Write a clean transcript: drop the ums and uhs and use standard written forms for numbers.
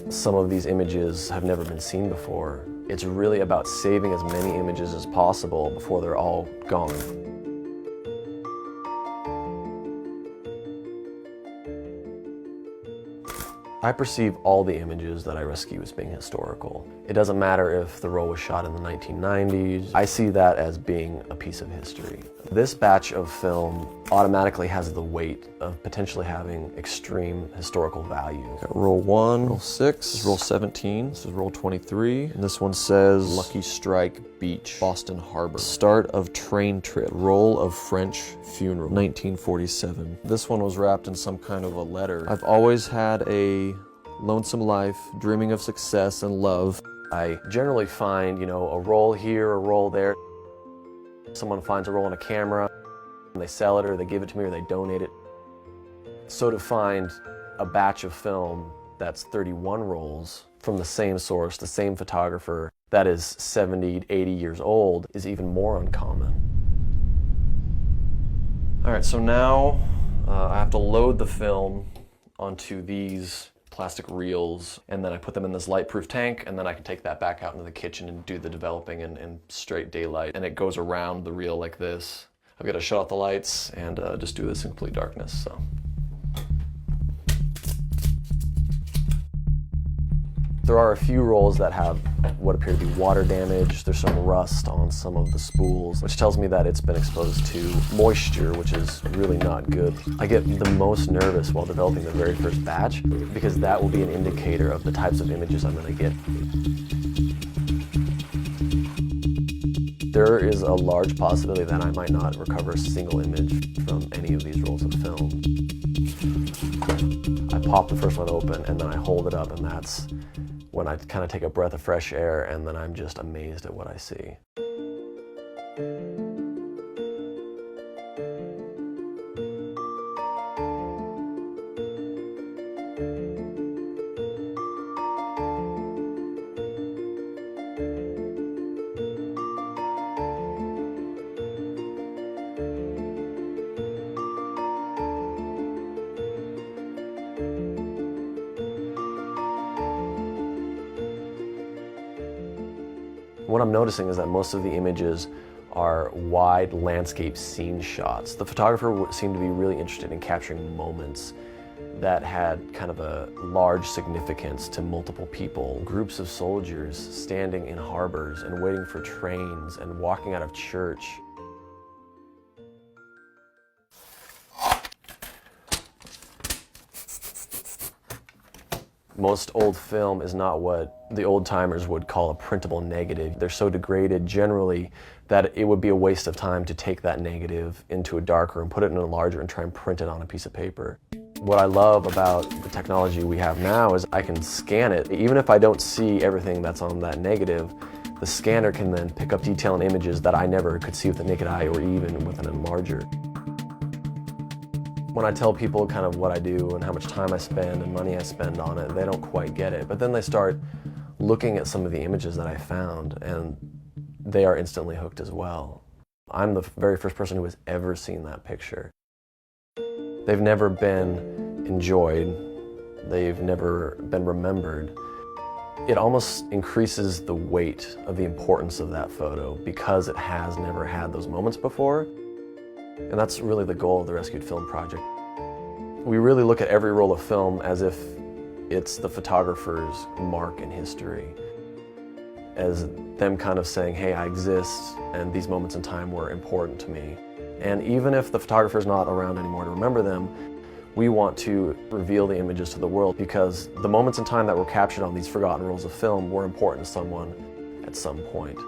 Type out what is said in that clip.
some of these images have never been seen before. It's really about saving as many images as possible before they're all gone. I perceive all the images that I rescue as being historical. It doesn't matter if the roll was shot in the 1990s. I see that as being a piece of history. This batch of film automatically has the weight of potentially having extreme historical value. Got roll 1, roll 6, this is roll 17, this is roll 23, and this one says Lucky Strike Beach, Boston Harbor. Start of train trip, roll of French funeral, 1947. This one was wrapped in some kind of a letter. I've always had a lonesome life, dreaming of success and love. I generally find, a roll here, a roll there. Someone finds a roll on a camera, and they sell it or they give it to me or they donate it. So to find a batch of film that's 31 rolls from the same source, the same photographer, that is 70, 80 years old is even more uncommon. All right, so now I have to load the film onto these plastic reels, and then I put them in this light-proof tank, and then I can take that back out into the kitchen and do the developing in straight daylight. And it goes around the reel like this. I've got to shut off the lights and just do this in complete darkness. So. There are a few rolls that have what appear to be water damage. There's some rust on some of the spools, which tells me that it's been exposed to moisture, which is really not good. I get the most nervous while developing the very first batch because that will be an indicator of the types of images I'm going to get. There is a large possibility that I might not recover a single image from any of these rolls of film. I pop the first one open and then I hold it up, and that's when I kind of take a breath of fresh air, and then I'm just amazed at what I see. What I'm noticing is that most of the images are wide landscape scene shots. The photographer seemed to be really interested in capturing moments that had kind of a large significance to multiple people. Groups of soldiers standing in harbors and waiting for trains and walking out of church. Most old film is not what the old timers would call a printable negative. They're so degraded generally that it would be a waste of time to take that negative into a dark room, put it in a larger, and try and print it on a piece of paper. What I love about the technology we have now is I can scan it. Even if I don't see everything that's on that negative, the scanner can then pick up detail and images that I never could see with the naked eye or even with an enlarger. When I tell people kind of what I do and how much time I spend and money I spend on it, they don't quite get it. But then they start looking at some of the images that I found, and they are instantly hooked as well. I'm the very first person who has ever seen that picture. They've never been enjoyed. They've never been remembered. It almost increases the weight of the importance of that photo because it has never had those moments before. And that's really the goal of the Rescued Film Project. We really look at every roll of film as if it's the photographer's mark in history, as them kind of saying, hey, I exist, and these moments in time were important to me. And even if the photographer's not around anymore to remember them, we want to reveal the images to the world because the moments in time that were captured on these forgotten rolls of film were important to someone at some point.